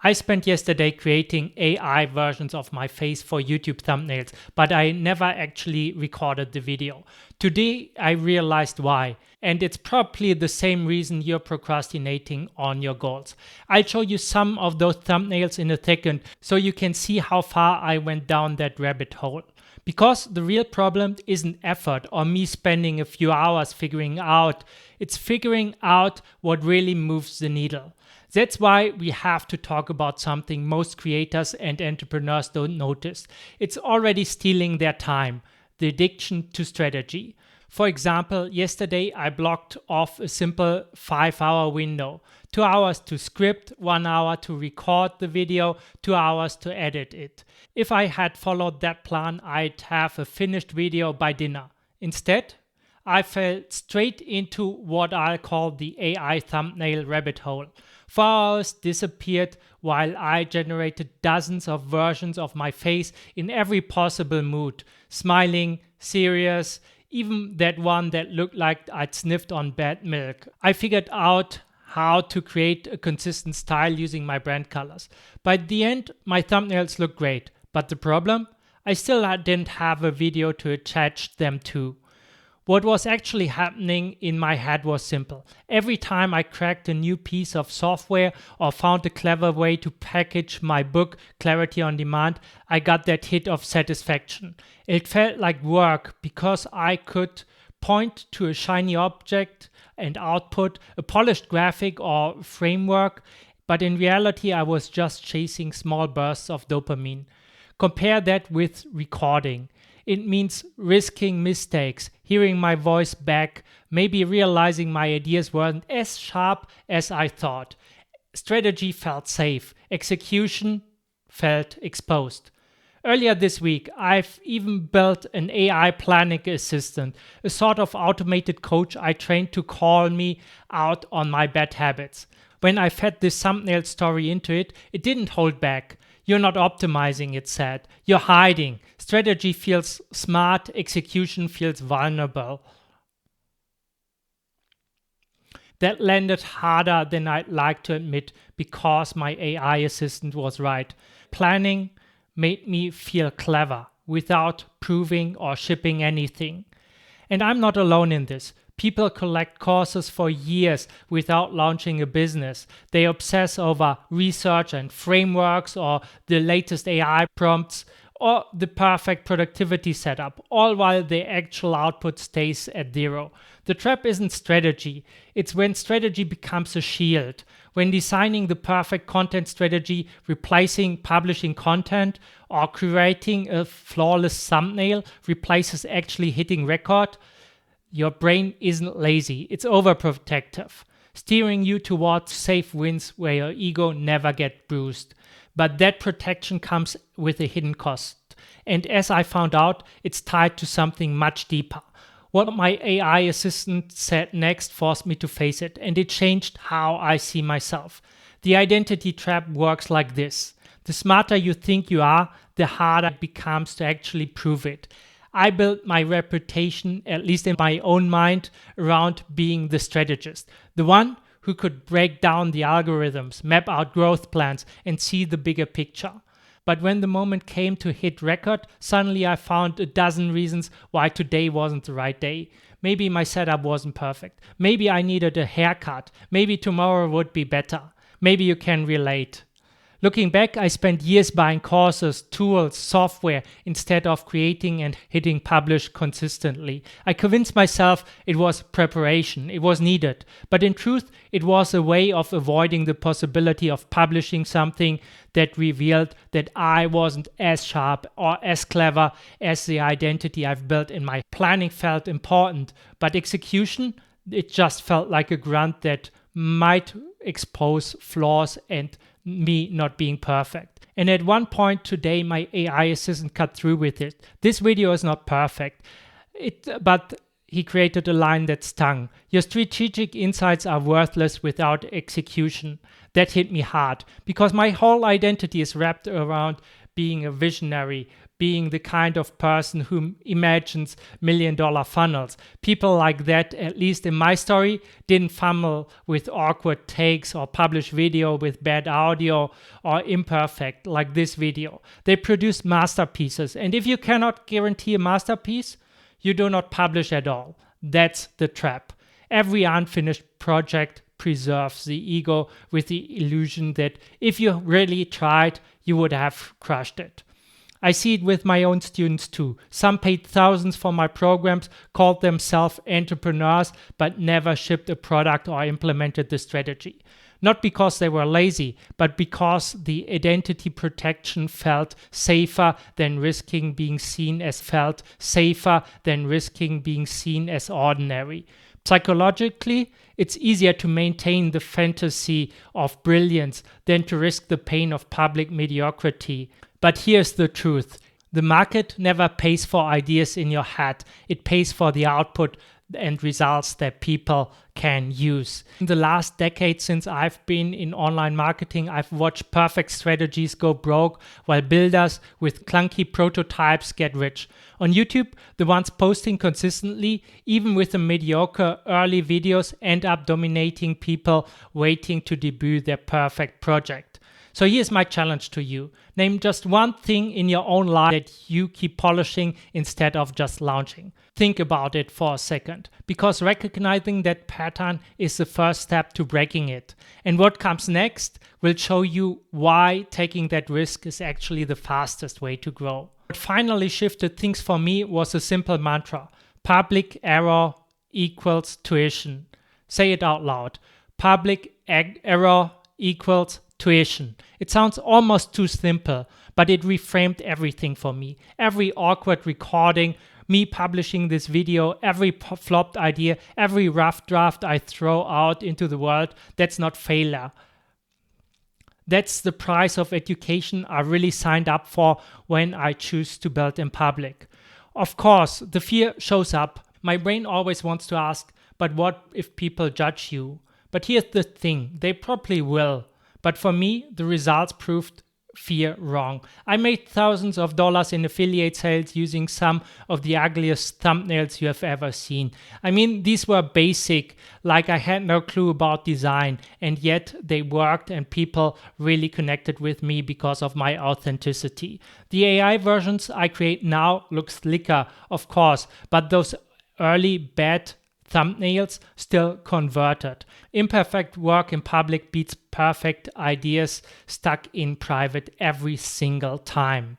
I spent yesterday creating AI versions of my face for YouTube thumbnails, but I never actually recorded the video. Today I realized why, and it's probably the same reason you're procrastinating on your goals. I'll show you some of those thumbnails in a second so you can see how far I went down that rabbit hole. Because the real problem isn't effort or me spending a few hours figuring out, it's figuring out what really moves the needle. That's why we have to talk about something most creators and entrepreneurs don't notice. It's already stealing their time, the addiction to strategy. For example, yesterday I blocked off a simple 5-hour window. 2 hours to script, 1 hour to record the video, 2 hours to edit it. If I had followed that plan, I'd have a finished video by dinner. Instead, I fell straight into what I'll call the AI thumbnail rabbit hole. 4 hours disappeared while I generated dozens of versions of my face in every possible mood. Smiling, serious, even that one that looked like I'd sniffed on bad milk. I figured out how to create a consistent style using my brand colors. By the end, my thumbnails looked great. But the problem? I still didn't have a video to attach them to. What was actually happening in my head was simple. Every time I cracked a new piece of software or found a clever way to package my book, Clarity on Demand, I got that hit of satisfaction. It felt like work because I could point to a shiny object and output a polished graphic or framework, but in reality I was just chasing small bursts of dopamine. Compare that with recording. It means risking mistakes, hearing my voice back, maybe realizing my ideas weren't as sharp as I thought. Strategy felt safe. Execution felt exposed. Earlier this week, I've even built an AI planning assistant, a sort of automated coach I trained to call me out on my bad habits. When I fed this thumbnail story into it, it didn't hold back. You're not optimizing, it said. You're hiding. Strategy feels smart, execution feels vulnerable. That landed harder than I'd like to admit because my AI assistant was right. Planning made me feel clever without proving or shipping anything. And I'm not alone in this. People collect courses for years without launching a business. They obsess over research and frameworks or the latest AI prompts or the perfect productivity setup, all while the actual output stays at zero. The trap isn't strategy. It's when strategy becomes a shield. When designing the perfect content strategy, replacing publishing content, or creating a flawless thumbnail replaces actually hitting record, your brain isn't lazy, it's overprotective, steering you towards safe wins where your ego never gets bruised. But that protection comes with a hidden cost. And as I found out, it's tied to something much deeper. What my AI assistant said next forced me to face it, and it changed how I see myself. The identity trap works like this. The smarter you think you are, the harder it becomes to actually prove it. I built my reputation, at least in my own mind, around being the strategist, the one who could break down the algorithms, map out growth plans, and see the bigger picture. But when the moment came to hit record, suddenly I found a dozen reasons why today wasn't the right day. Maybe my setup wasn't perfect. Maybe I needed a haircut. Maybe tomorrow would be better. Maybe you can relate. Looking back, I spent years buying courses, tools, software, instead of creating and hitting publish consistently. I convinced myself it was preparation, it was needed. But in truth, it was a way of avoiding the possibility of publishing something that revealed that I wasn't as sharp or as clever as the identity I've built in my planning felt important. But execution, it just felt like a grunt that might expose flaws and me not being perfect. And at one point today, my AI assistant cut through with it. This video is not perfect, but he created a line that stung. Your strategic insights are worthless without execution. That hit me hard because my whole identity is wrapped around being a visionary, being the kind of person who imagines $1 million funnels. People like that, at least in my story, didn't fumble with awkward takes or publish video with bad audio or imperfect like this video. They produced masterpieces, and if you cannot guarantee a masterpiece, you do not publish at all. That's the trap. Every unfinished project preserves the ego with the illusion that if you really tried, you would have crushed it. I see it with my own students too. Some paid thousands for my programs, called themselves entrepreneurs, but never shipped a product or implemented the strategy. Not because they were lazy, but because the identity protection felt safer than risking being seen as ordinary. Psychologically, it's easier to maintain the fantasy of brilliance than to risk the pain of public mediocrity. But here's the truth. The market never pays for ideas in your head. It pays for the output and results that people can use. In the last decade since I've been in online marketing, I've watched perfect strategies go broke while builders with clunky prototypes get rich. On YouTube, the ones posting consistently, even with the mediocre early videos, end up dominating people waiting to debut their perfect project. So here's my challenge to you. Name just one thing in your own life that you keep polishing instead of just launching. Think about it for a second, because recognizing that pattern is the first step to breaking it. And what comes next will show you why taking that risk is actually the fastest way to grow. What finally shifted things for me was a simple mantra. Public error equals tuition. Say it out loud. Public error equals tuition. It sounds almost too simple, but it reframed everything for me. Every awkward recording, me publishing this video, every flopped idea, every rough draft I throw out into the world, that's not failure. That's the price of education I really signed up for when I choose to build in public. Of course, the fear shows up. My brain always wants to ask, but what if people judge you? But here's the thing, they probably will. But for me, the results proved fear wrong. I made thousands of dollars in affiliate sales using some of the ugliest thumbnails you have ever seen. I mean, these were basic, like I had no clue about design, and yet they worked and people really connected with me because of my authenticity. The AI versions I create now look slicker, of course, but those early bad thumbnails still converted. Imperfect work in public beats perfect ideas stuck in private every single time.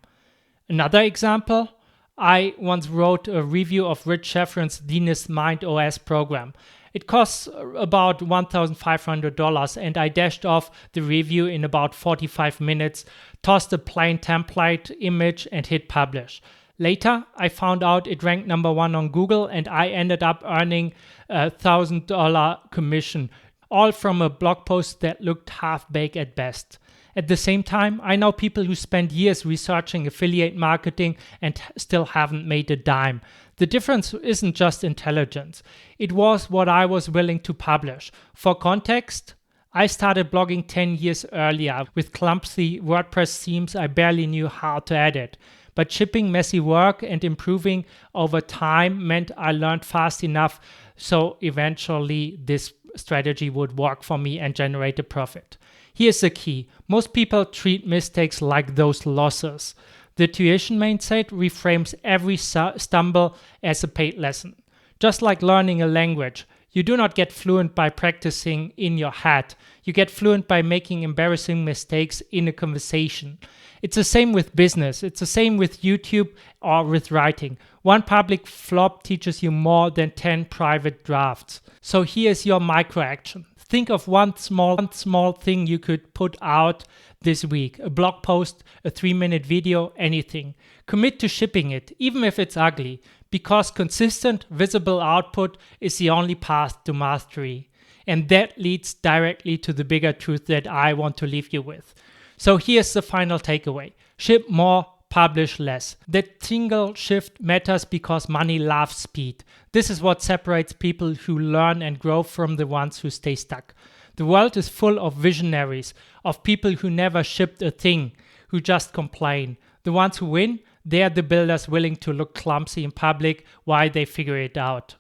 Another example, I once wrote a review of Rich Schefren's Venus Mind OS program. It costs about $1,500 and I dashed off the review in about 45 minutes, tossed a plain template image and hit publish. Later, I found out it ranked number 1 on Google and I ended up earning a $1,000 commission, all from a blog post that looked half-baked at best. At the same time, I know people who spend years researching affiliate marketing and still haven't made a dime. The difference isn't just intelligence. It was what I was willing to publish. For context, I started blogging 10 years earlier with clumsy WordPress themes I barely knew how to edit. But shipping messy work and improving over time meant I learned fast enough, so eventually this strategy would work for me and generate a profit. Here's the key. Most people treat mistakes like those losses. The tuition mindset reframes every stumble as a paid lesson. Just like learning a language, you do not get fluent by practicing in your head. You get fluent by making embarrassing mistakes in a conversation. It's the same with business. It's the same with YouTube or with writing. One public flop teaches you more than 10 private drafts. So here's your micro action. Think of one small thing you could put out this week. A blog post, a 3-minute video, anything. Commit to shipping it, even if it's ugly, because consistent, visible output is the only path to mastery. And that leads directly to the bigger truth that I want to leave you with. So here's the final takeaway. Ship more, publish less. That single shift matters because money loves speed. This is what separates people who learn and grow from the ones who stay stuck. The world is full of visionaries, of people who never shipped a thing, who just complain. The ones who win, they are the builders willing to look clumsy in public while they figure it out.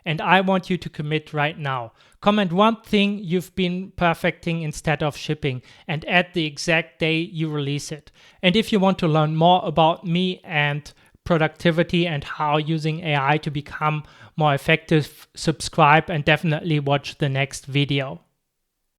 And I want you to commit right now. Comment one thing you've been perfecting instead of shipping and add the exact day you release it. And if you want to learn more about me and productivity and how using AI to become more effective, subscribe and definitely watch the next video.